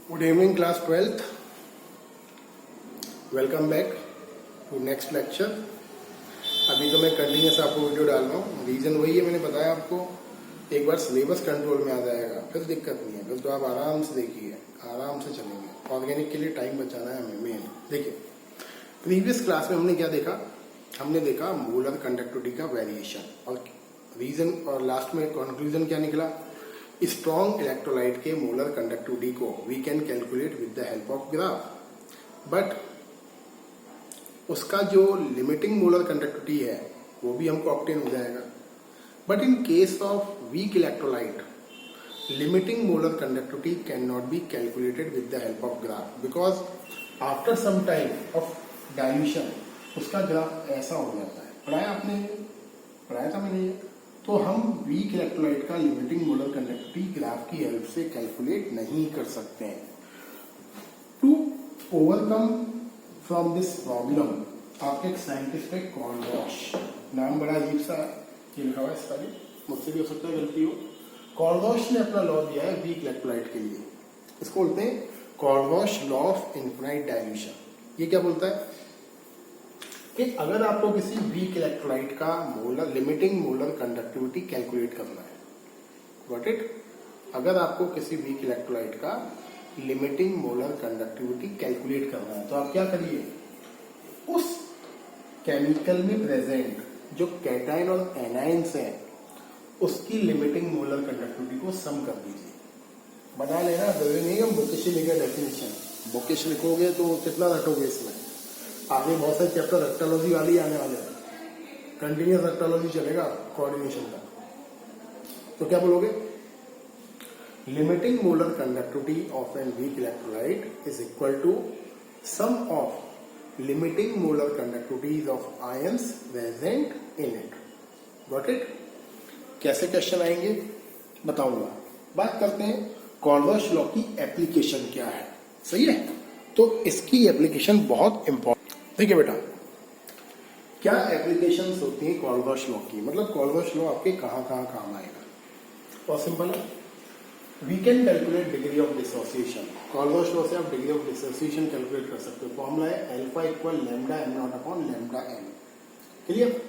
Good evening class 12th। Welcome back to next lecture. अभी तो मैं कंटिन्यूस आपको वीडियो डाल रहा हूँ। रीजन वही है, मैंने बताया आपको, एक बार सिलेबस कंट्रोल में आ जाएगा फिर दिक्कत नहीं है, फिर तो आप आराम से देखिए, आराम से चलेंगे। ऑर्गेनिक के लिए टाइम बचाना है हमें मेन। देखिए प्रीवियस क्लास में हमने क्या देखा, हमने देखा मोलर कंडक्टिविटी का वेरिएशन और रीजन, और लास्ट में कंक्लूजन क्या निकला, स्ट्रॉन्ग इलेक्ट्रोलाइट के मोलर कंडक्टिविटी को we can calculate with the help of graph, but उसका जो लिमिटिंग मोलर कंडक्टिविटी है वो भी हमको ऑब्टेन हो जाएगा। But in case of weak electrolyte limiting molar conductivity can not be calculated with the help of graph, because after some time of dilution उसका graph ऐसा हो जाता है। पढ़ाया आपने, पढ़ाया था मैंने ये। तो हम वीक इलेक्ट्रोलाइट का लिमिटिंग मोलर कंडक्टिविटी ग्राफ की हेल्प से कैलकुलेट नहीं कर सकते हैं। To overcome from this problem आपके एक साइंटिस्ट है कॉर्नवॉश, नाम बड़ा अजीब सा ये लिखा हुआ है, इसका भी मुझसे भी हो सकता है गलती हो। कॉर्नवॉश ने अपना लॉ दिया है वीक इलेक्ट्रोलाइट के लिए, इसको बोलते हैं कॉर्नवॉश लॉ ऑफ इनफिनाइट डाइल्यूशन। ये क्या बोलता है कि अगर आपको किसी वीक इलेक्ट्रोलाइट का molar limiting molar conductivity calculate करना है, गॉट इट, अगर आपको किसी वीक इलेक्ट्रोलाइट का लिमिटिंग मोलर कंडक्टिविटी कैलकुलेट करना है तो आप क्या करिए, उस केमिकल में प्रेजेंट जो कैटायन और एनायंस है उसकी लिमिटिंग मोलर कंडक्टिविटी को सम कर दीजिए। बना लेना, जरूरी नहीं हम बुकिश लिखे डेफिनेशन, बुकिश लिखोगे तो कितना रटोगे इसमें, आगे बहुत सारे चैप्टर रेक्टोलॉजी वाली आने वाले हैं, कंटिन्यूस रेक्टोलॉजी चलेगा कोऑर्डिनेशन का। तो क्या बोलोगे, limiting molar conductivity of an weak electrolyte is equal to sum of limiting molar conductivities of ions present in it. Got it. कैसे क्वेश्चन आएंगे बताऊंगा। बात करते हैं कॉर्नवॉश लॉ की एप्लीकेशन क्या है। सही है, तो इसकी एप्लीकेशन बहुत इंपॉर्टेंट। देखिए बेटा, क्या एप्लीकेशंस होती हैं कॉर्नवॉश लॉ की, मतलब कॉर्नवॉश लॉ आपके कहाँ कहाँ काम आएगा। बहुत सिंपल है, we can calculate degree of dissociation. Kohlrausch law से आप डिग्री ऑफ डिसोसिएशन कैलकुलेट कर सकते हो। फॉर्मूला है alpha equal lambda M naught upon lambda m. Clear,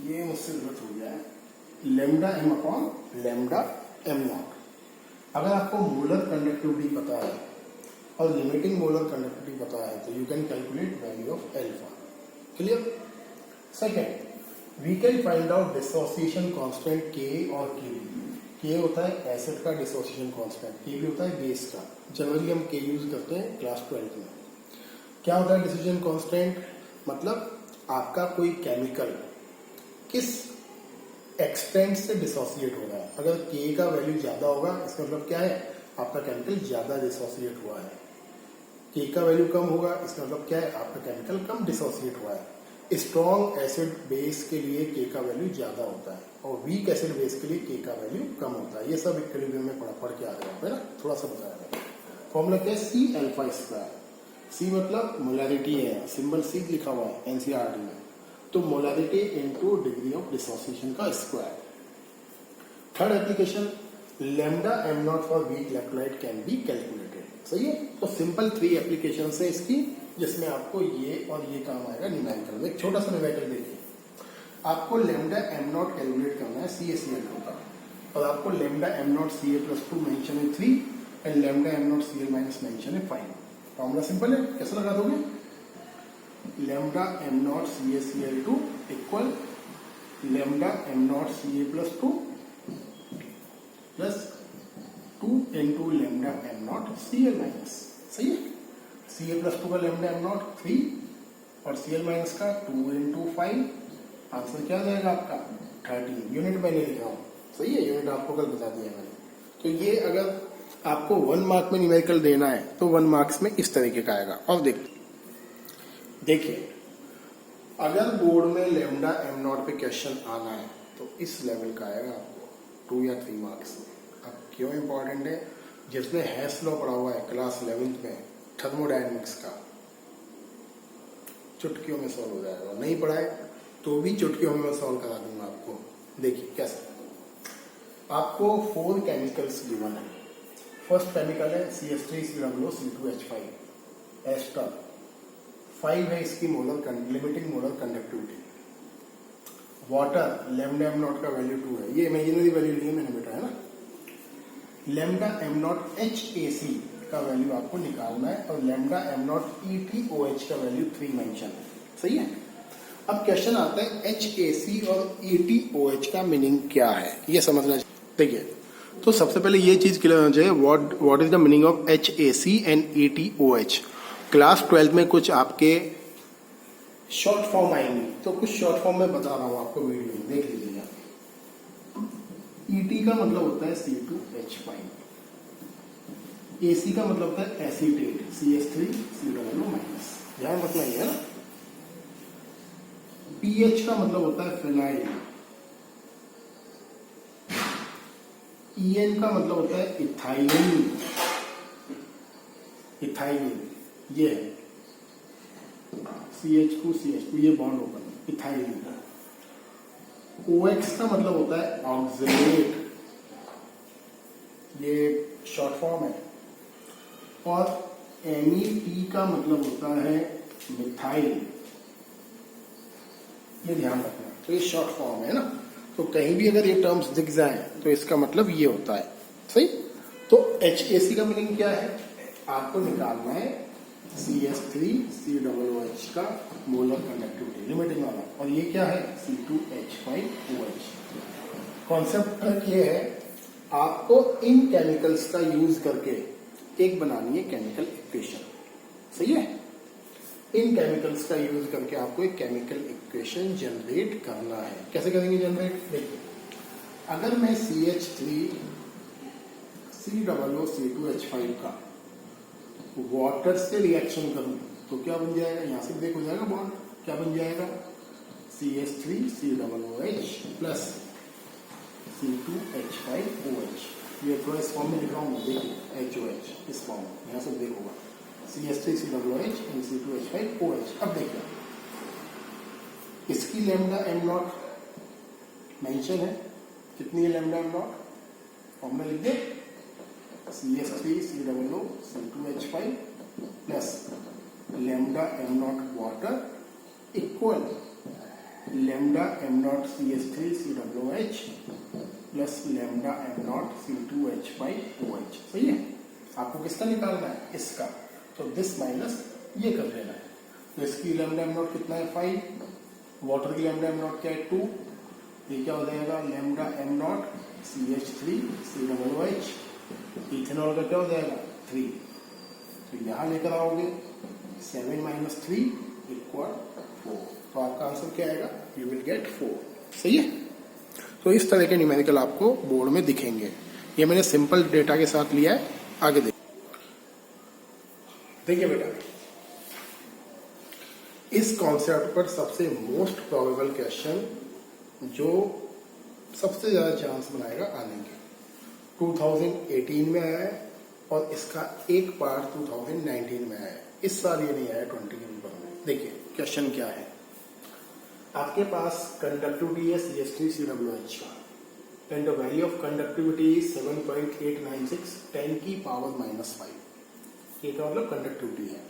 ये मुझसे गलत हो गया है, lambda m upon lambda M naught. अगर आपको मोलर कंडक्टिविटी पता है और लिमिटिंग मोलर कंडक्टिविटी पता है तो you can calculate value of alpha. Clear. Second, we can find out dissociation constant k और के। के होता है एसिड का डिसोसिएशन कांस्टेंट, के भी होता है बेस का। जनरली हम के यूज करते हैं क्लास 12 में। क्या होता है डिसोसिएशन कांस्टेंट, मतलब आपका कोई केमिकल किस एक्सटेंट से डिसोसिएट हो रहा है। अगर के का वैल्यू ज्यादा होगा इसका मतलब क्या है, आपका केमिकल ज्यादा डिसोसिएट हुआ है। के का वैल्यू कम होगा इसका मतलब क्या है, आपका केमिकल कम डिसोसिएट हुआ है। स्ट्रॉन्ग एसिड बेस के लिए के का वैल्यू ज्यादा होता है और वीक एसिड बेस के लिए के का वैल्यू कम होता है। ये सब इक्विलिब्रियम में पढ़ के आ रहे हैं ना, थोड़ा सा बताया गया। फॉर्मूला क्या है, सी अल्फा स्क्वायर। सी मतलब मोलैरिटी है, सिंबल सी लिखा हुआ है एनसीईआरटी में, तो molarity into degree of dissociation का square. Third application, lambda M not for weak electrolyte can be calculated. सही है, तो सिंपल 3 एप्लीकेशन है इसकी, जिसमें आपको ये और ये काम आएगा न्यूमेरिकल में। एक छोटा सा न्यूमेरिकल देखिए, आपको लैम्डा एम नॉट कैलकुलेट करना है CaCl2 का, और आपको lambda am not Ca+2 mention है 3 and lambda am not Cl- mention है 5। फॉर्मूला सिंपल है, कैसे लगा दोगे, lambda am not CaCl2 equal lambda am not Ca+2 plus 2 into lambda am not Cl-। सही है, Ca+2 का लैम्डा एम नॉट 3 और Cl- का 2 इंटू 5। आंसर क्या जाएगा आपका 13। यूनिट मैंने लिखा हूं, सही है, यूनिट आपको कल बता दिया मैंने। तो ये अगर आपको 1 मार्क में न्यूमेरिकल देना है तो 1 मार्क्स में इस तरीके का आएगा। और देखिए अगर बोर्ड में लैम्डा एम नॉट पे क्वेश्चन आना है तो इस लेवल का आएगा आपको 2 या 3 मार्क्स में। अब क्यों इंपॉर्टेंट है, जिसने हेस लॉ पढ़ा हुआ है क्लास 11th में थर्मोडायनेमिक्स का, चुटकियों में सॉल्व हो जाएगा। नहीं पढ़ा है तो भी चुटकियों में मैं सॉल्व करा दूंगा आपको। देखिए कैसे, आपको 4 केमिकल्स गिवन है, फर्स्ट केमिकल है CH3COO C2H5 एस्टर 5 है इसकी limiting molar conductivity. Water lambda am not का वैल्यू 2 है, ये इमेजिनरी वैल्यू ली है मैंने बेटा, है ना। लैम्डा एम नॉट HAC का वैल्यू आपको निकालना है और लैम्डा एम नॉट ETOH का वैल्यू 3 मेंशन है, सही है। अब क्वेश्चन आता है HAC और ETOH का मीनिंग क्या है, ये समझना चाहिए। देखिए, तो सबसे पहले ये चीज क्लियर होना चाहिए, what is the meaning of HAC and ETOH। Class 12 में कुछ आपके शॉर्ट फॉर्म आएंगे, तो कुछ शॉर्ट फॉर्म में बता रहा हूं आपको, वीडियो में देख लीजिएगा। ET का मतलब होता है C2H5, AC का मतलब होता है एसीटेट CH3COO-, ध्यान रखना ही है ना। PH का मतलब होता है फिनाइल, EN का मतलब होता है इथाइलिन, ये है CH2CH2, ये बॉन्ड ओपन इथाइलिन। OX का मतलब होता है ऑक्सिलेट, ये शॉर्ट फॉर्म है। और MET का मतलब होता है मिथाइल, ये ध्यान रखना, तो ये शॉर्ट फॉर्म है ना। तो कहीं भी अगर ये टर्म्स दिख जाए तो इसका मतलब ये होता है, सही। तो HAC का मीनिंग क्या है, आपको निकालना है CH3COOH का मोलर कंडक्टिविटी लिमिटिंग वाला, और ये क्या है C2H5OH। कॉन्सेप्ट ये है, आपको इन केमिकल्स का यूज करके एक बनानी है केमिकल इक्वेशन, सही है। इन केमिकल्स का यूज करके आपको एक केमिकल इक्वेशन जनरेट करना है। कैसे करेंगे जनरेट, देखिए, अगर मैं CH3COO C2H5 का वाटर से रिएक्शन करूं तो क्या बन जाएगा, यहां से ब्रेक हो जाएगा बॉन्ड, क्या बन जाएगा CH3COOH प्लस C2H5OH। ये थोड़ा इस फॉर्म में लिख रहा हूं, देखिए HOH इस फॉर्म में, यहां से ब्रेक होगा CH3COOH एंड C2H5OH। अब देखिए, इसकी लैम्डा एम नॉट मेंशन है, कितनी है लैम्डा एम नॉट, फॉर्मूला लिख दे CH3COO C2H5 plus lambda am not water equal lambda am not CH3COOH plus lambda am not C2H5OH, सही है। आपको किसका निकालना है, इसका, तो दिस माइनस ये कर लेना है। तो इसकी लैम्डा एम नॉट कितना है 5, वाटर की लैम्डा एम नॉट क्या है 2, ये क्या हो जाएगा lambda am not CH3COOH, ethanol का क्या हो जाएगा 3, तो यहां लेकर आओगे 7 - 3 = 4, तो आपका आंसर क्या आएगा, यू विल गेट 4, सही है। तो इस तरह के न्यूमेरिकल आपको बोर्ड में दिखेंगे, ये मैंने सिंपल डेटा के साथ लिया है। आगे देखिए बेटा, इस कॉन्सेप्ट पर सबसे मोस्ट प्रोबेबल क्वेश्चन जो सबसे ज्यादा चांस बनाएगा आने के, 2018 में आया है और इसका एक पार्ट 2019 में आया है, इस साल ये नहीं आया 20 के पेपर में। देखिए क्वेश्चन क्या है, आपके पास कंडक्टिविटी है CH3COOH का, and the value of conductivity is 7.896 10⁻⁵, ये का मतलब कंडक्टिविटी है।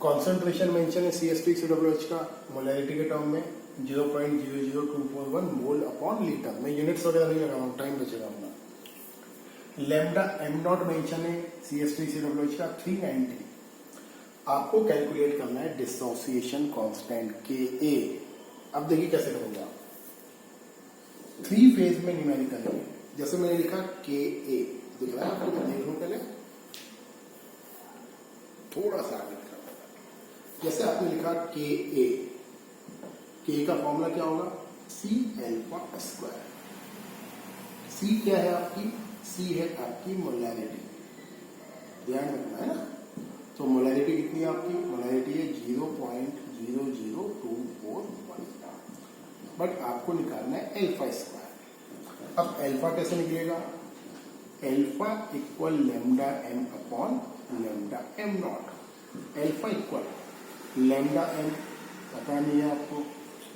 कॉन्सेंट्रेशन मेंशन है CH3COOH का मोलैरिटी के टर्म में 0.00241 मोल अपॉन लीटर, मैं यूनिट्स वगैरह नहीं लगा रहा हूं, टाइम बचेगा अपना। लैम्डा एम नॉट मेंशन है CH3COOH का 390। आपको कैलकुलेट करना है डिसोसिएशन कांस्टेंट Ka। अब देखिए कैसे करूंगा, 3 फेज में न्यूमेरिकल है, जैसे मैंने लिखा Ka, दिख रहा है आपको, मैं देख लूं पहले, थोड़ा सा आगे लिखा, जैसे आपने लिखा Ka, K का फॉर्मूला क्या होगा C∝²। C क्या है आपकी, C है आपकी मोलैरिटी, ध्यान रखना है ना। तो मोलैरिटी कितनी है आपकी, मोलैरिटी है 0.00241, बट आपको निकालना है α²। अब अल्फा कैसे निकलेगा, alpha equal lambda m upon lambda M naught, alpha equal lambda m पता नहीं है आपको,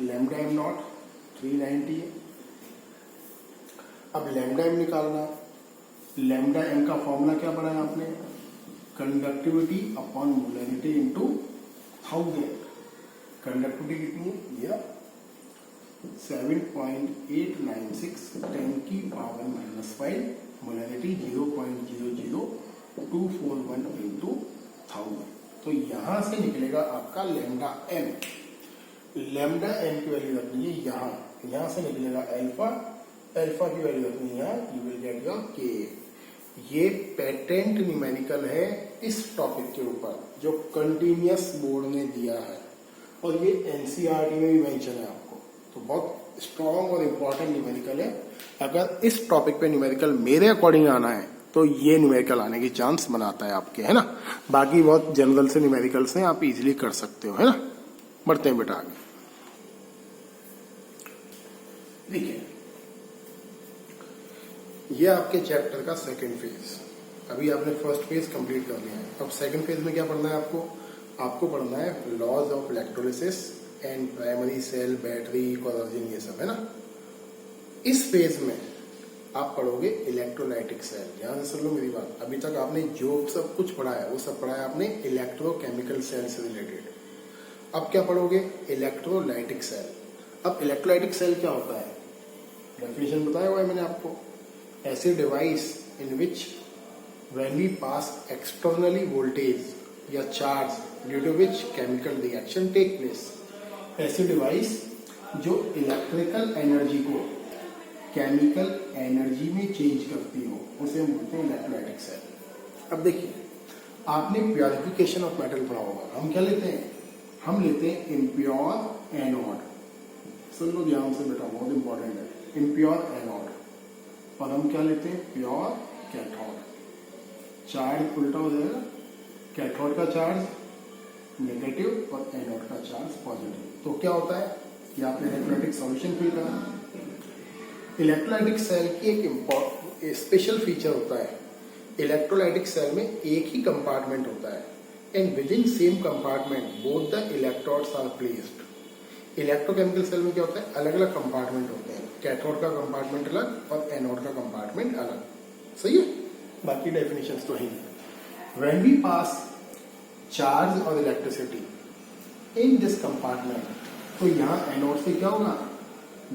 लैम्डा एम नॉट 390 है। अब लैम्डा एम निकालना, लैम्डा एम का फॉर्मूला क्या पढ़ा है आपने? Conductivity upon molarity into 1000। Conductivity कितनी है? यह 7.896 10⁻⁵, मोलैरिटी 0.00241 इंटू 1000। तो यहां से निकलेगा आपका लैम्डा एम। लैम्डा एम की वैल्यू रखनी है यहां से निकलेगा अल्फा की वैल्यू रखनी है यहाँ, यू विल गेट योर के। ये पेटेंट न्यूमेरिकल है इस टॉपिक के ऊपर जो कंटिन्यूअस बोर्ड ने दिया है, और ये एनसीईआरटी में भी मेंशन है आपको। तो बहुत स्ट्रॉन्ग और इम्पोर्टेंट न्यूमेरिकल है। अगर इस टॉपिक पे न्यूमेरिकल मेरे अकॉर्डिंग आना है तो ये न्यूमेरिकल आने की चांस बनाता है आपके, है ना। बाकी बहुत जनरल से न्यूमेरिकल्स हैं, आप इजीली कर सकते हो, है ना। बढ़ते हैं बेटा आगे। देखिए ये आपके चैप्टर का सेकंड फेज। अभी आपने फर्स्ट फेज कंप्लीट कर लिया है। अब सेकंड फेज में क्या पढ़ना है आपको पढ़ना है laws of electrolysis and primary cell, battery, corrosion, ये सब, है ना। इस फेज में आप पढ़ोगे इलेक्ट्रोलाइटिक सेल। ध्यान से सुन लो मेरी बात। अभी तक आपने जो सब कुछ पढ़ा है वो सब पढ़ा है आपने इलेक्ट्रोकेमिकल सेल से रिलेटेड। अब क्या पढ़ोगे? Electrolytic cell. अब इलेक्ट्रोलाइटिक सेल क्या होता है? डेफिनेशन बताया हुआ है मैंने आपको। ऐसे device in which when we pass externally voltage या charge due to which chemical reaction take place. ऐसे डिवाइस जो इलेक्ट्रिकल एनर्जी को केमिकल एनर्जी में चेंज करती हो उसे हम बोलते हैं इलेक्ट्रोलाइटिक सेल। अब देखिए आपने प्योरिफिकेशन ऑफ मेटल पढ़ा होगा। हम क्या लेते हैं? हम लेते हैं इम्प्योर एनोड। सुन लो ध्यान से बेटा, बहुत इंपॉर्टेंट है। Impure anode. और हम क्या लेते हैं? Pure cathode. चार्ज उल्टा हो जाएगा, कैथोड का चार्ज नेगेटिव और एनोड का चार्ज पॉजिटिव। तो क्या होता है कि आपने इलेक्ट्रोलाइटिक सॉल्यूशन फिल करा। इलेक्ट्रोलाइटिक सेल की एक स्पेशल फीचर होता है, इलेक्ट्रोलाइटिक सेल में एक ही कंपार्टमेंट होता है and within same compartment both the electrodes are placed. Electrochemical cell में क्या होता है? अलग अलग कंपार्टमेंट होते हैं, कैथोड का कंपार्टमेंट अलग और एनोड का कंपार्टमेंट अलग। सही है, बाकी डेफिनेशंस तो है। व्हेन वी पास चार्ज और इलेक्ट्रिसिटी इन दिस कंपार्टमेंट, तो यहाँ एनोड से क्या होगा?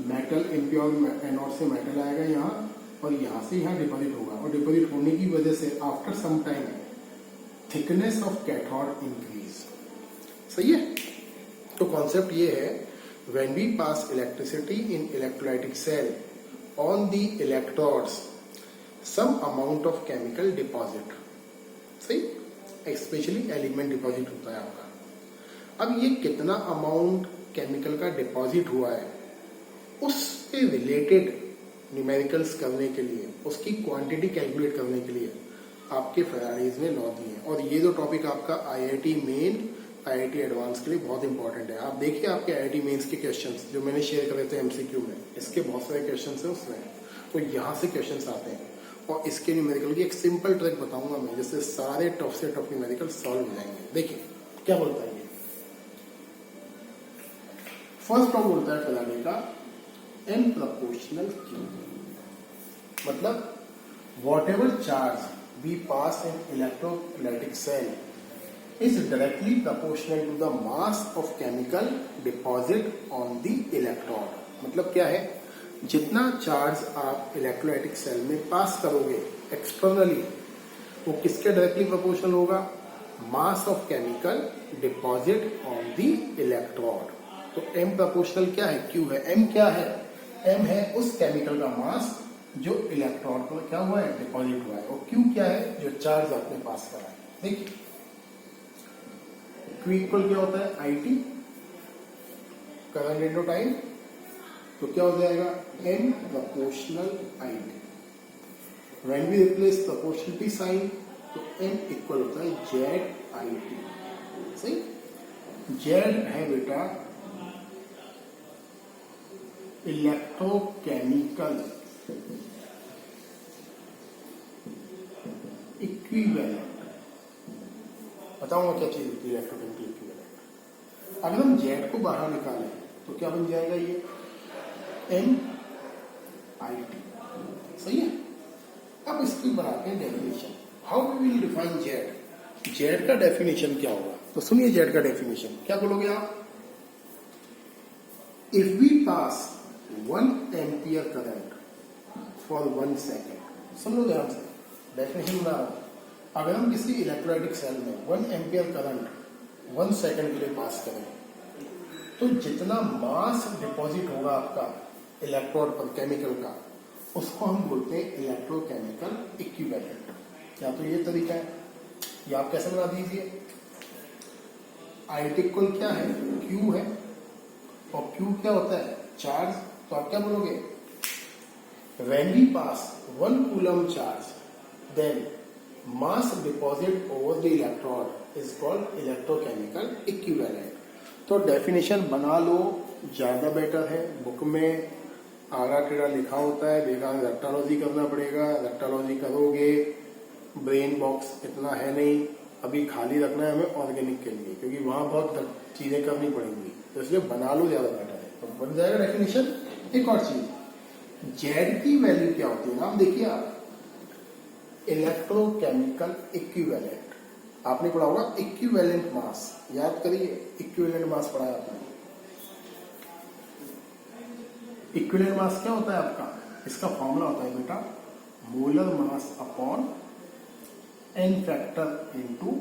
मेटल, इम्प्योर एनोड से मेटल आएगा यहाँ, और यहाँ से यहाँ डिपॉजिट होगा, और डिपॉजिट होने की वजह से after some time thickness of cathode increase. सही है। तो कॉन्सेप्ट ये है, when we pass electricity in electrolytic cell on the electrodes some amount of chemical deposit. सही, स्पेशली एलिमेंट डिपॉजिट होता है आपका। अब ये कितना अमाउंट केमिकल का डिपॉजिट हुआ है उससे रिलेटेड न्यूमेरिकल्स करने के लिए, उसकी क्वांटिटी कैलकुलेट करने के लिए आपके फैराडेज ने लॉ दिए हैं। और ये जो टॉपिक आपका आईआईटी मेन, आईआईटी एडवांस के लिए बहुत इंपॉर्टेंट है। आप देखिए आपके आईआईटी मेंस के क्वेश्चंस जो मैंने शेयर करे थे एमसीक्यू में, इसके बहुत सारे क्वेश्चंस हैं उसमें, तो यहाँ से क्वेश्चंस आते हैं। और इसके न्यूमेरिकल की एक सिंपल ट्रिक बताऊंगा मैं, जिससे सारे टफ से टफ न्यूमेरिकल सॉल्व हो जाएंगे। देखिए क्या बोलता है ये। फर्स्ट लॉ बोलता है फैराडे का एन प्रपोर्शनल क्यू, मतलब whatever charge we pass in electrolytic cell is directly proportional to the mass of chemical deposit on the electrode। मतलब क्या है? जितना चार्ज आप इलेक्ट्रोलाइटिक सेल में पास करोगे एक्सटर्नली, वो किसके डायरेक्टली प्रोपोर्शनल होगा? मास of chemical deposit on the electrode. तो एम प्रोपोर्शनल क्या है? क्यू है। एम क्या है? एम है उस केमिकल का मास जो इलेक्ट्रोड पर क्या हुआ है? डिपॉजिट हुआ है। और क्यू क्या है? जो चार्ज आपने पास करा है। देखिए Q इक्वल क्या होता है? IT current into time. तो क्या हो जाएगा? N proportional IT। When we replace proportionality sign तो N इक्वल होता है ZIT। सही। Z है बेटा इलेक्ट्रोकेमिकल इक्विवेलेंट। बताऊंगा क्या चीज होती है इलेक्ट्रोकेमिकल इक्विवेलेंट। अगर हम जेड को बाहर निकालें तो क्या बन जाएगा? ये NIT। सही है। अब इसकी बनाते हैं definition. How we will define z. Z का डेफिनेशन क्या होगा, तो सुनिए जेड का डेफिनेशन क्या बोलोगे आप। If we pass 1 ampere current for 1 second, सुन लो ध्यान से, डेफिनेशन बना रहा हूं। अगर हम किसी इलेक्ट्रोलाइटिक सेल में 1 एम्पियर करंट 1 सेकेंड के लिए पास करें, तो जितना मास डिपॉजिट होगा आपका इलेक्ट्रोड पर केमिकल का, उसको हम बोलते हैं इलेक्ट्रोकेमिकल इक्विवेलेंट। या तो ये तरीका है, या आप कैसे बना दीजिए, आई टी इक्वल क्या है, क्यू है, और क्यू क्या होता है, चार्ज। तो आप क्या बोलोगे, when we pass 1 coulomb charge then mass deposit over the electrode is called electrochemical equivalent. तो डेफिनेशन बना लो, ज्यादा बेटर है। बुक में आड़ा टेढ़ा लिखा होता है, बेकार रेक्टोलॉजी करना पड़ेगा। रेक्टोलॉजी करोगे, ब्रेन बॉक्स इतना है नहीं, अभी खाली रखना है हमें ऑर्गेनिक के लिए, क्योंकि वहां बहुत चीजें करनी पड़ेंगी, तो इसलिए बना लो, ज्यादा बेटर है। तो बन जाएगा डेफिनेशन। एक और चीज, जेड की वैल्यू क्या होती है ना, आप देखिए आप, इलेक्ट्रोकेमिकल इक्विवेलेंट आपने पढ़ा होगा, इक्विवेलेंट मास याद करिए, इक्विवेलेंट मास पढ़ा है आपने। इक्विवेलेंट मास क्या होता है आपका, इसका फॉर्मूला होता है बेटा, molar mass upon N factor into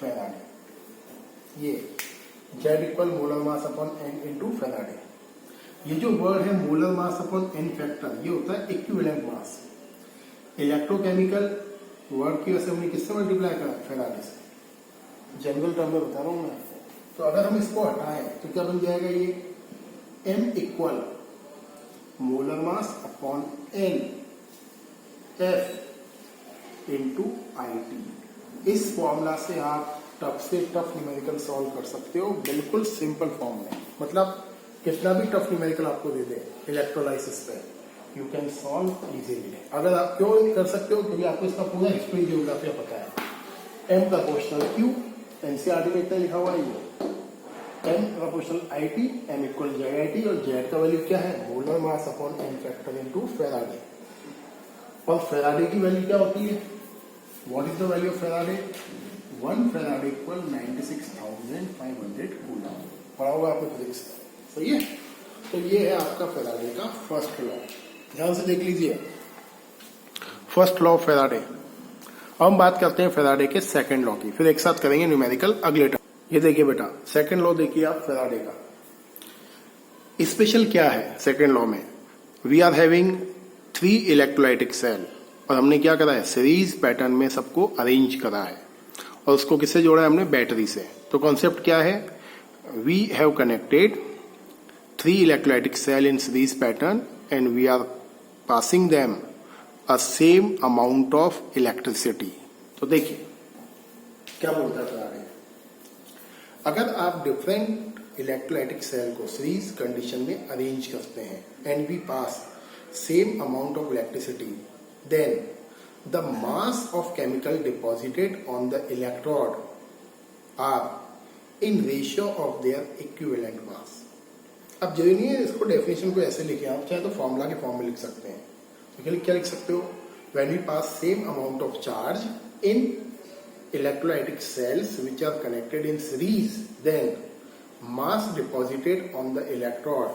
Faraday. ये Z equal molar mass upon N into Faraday. ये जो वर्ड है molar mass upon N factor, ये होता है इक्विवेलेंट मास। इलेक्ट्रोकेमिकल वर्ड की वजह से हमने किससे मल्टीप्लाई करा, फैराडे से। जनरल टर्म में बता रहा हूं मैं आपको। तो अगर हम इसको हटाएं तो क्या बन जाएगा, ये m equal molar mass upon n f into I t. इस फॉर्मूला से आप टफ से टफ न्यूमेरिकल सॉल्व कर सकते हो, बिल्कुल सिंपल फॉर्म में। मतलब कितना भी टफ न्यूमेरिकल आपको दे दे इलेक्ट्रोलाइसिस पे, यू कैन सॉल्व इजीली। अगर आप क्यों कर सकते हो, क्योंकि आपको इसका पूरा हिस्ट्री जियोग्राफी पता है। m का पोर्शनल q, एनसीईआरटी में इतना लिखा हुआ है, ये m का proportional I T, m equal Z I T, और जेड का वैल्यू क्या है, molar mass upon N factor into Faraday. और फैराडे की वैल्यू क्या होती है, what is the value of Faraday, 1 Faraday equal 96,500 coulomb. पढ़ा होगा आपने फिजिक्स, सही है। तो ये है आपका फैराडे का फर्स्ट लॉ, ध्यान से देख लीजिए, फर्स्ट लॉ ऑफ फैराडे। अब हम बात करते हैं फैराडे के सेकंड लॉ की, फिर एक साथ करेंगे न्यूमेरिकल अगले टर्म। ये देखिए बेटा, सेकंड लॉ देखिए आप फैराडे का। स्पेशल क्या है सेकंड लॉ में, we are having 3 electrolytic cell, और हमने क्या करा है, सीरीज पैटर्न में सबको अरेंज करा है, और उसको किससे जोड़ा है हमने, बैटरी से। तो कॉन्सेप्ट क्या है, we have connected 3 electrolytic cell in series pattern and we are passing them a same amount of electricity। तो देखिए क्या बोलता है फैराडे, अगर आप डिफरेंट इलेक्ट्रोलाइटिक सेल को सीरीज कंडीशन में अरेंज करते हैं and we pass same amount of electricity, then the mass of chemical deposited on the electrode are in ratio of their equivalent mass. अब जरूरी नहीं है इसको डेफिनेशन को ऐसे लिखे, आप चाहे तो फॉर्मूला के फॉर्म में लिख सकते हैं। तो क्या लिख सकते हो, when we pass same amount of charge in electrolytic cells which are connected in series, then mass deposited on the electrode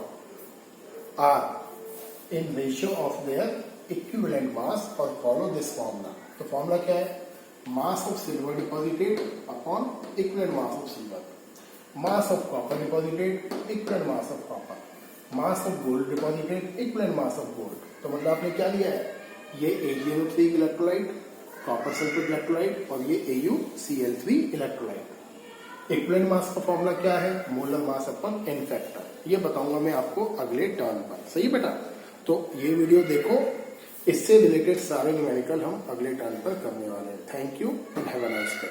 are in ratio of their equivalent mass, और फॉलो दिस फॉर्मूला। तो formula क्या है, mass of silver deposited upon equivalent mass of silver, mass of copper deposited equivalent mass of copper, mass of gold deposited equivalent mass of gold. तो मतलब आपने क्या लिया है, ये AgNO3 electrolyte, copper sulphate electrolyte, और ये AuCl3 इलेक्ट्रोलाइट। इक्विवेलेंट मास का फॉर्मूला क्या है, molar mass upon N factor. ये बताऊंगा मैं आपको अगले टर्न पर, सही बेटा। तो ये वीडियो देखो, इससे रिलेटेड सारे न्यूमेरिकल हम अगले टर्न पर करने वाले हैं। Thank you and have a nice day.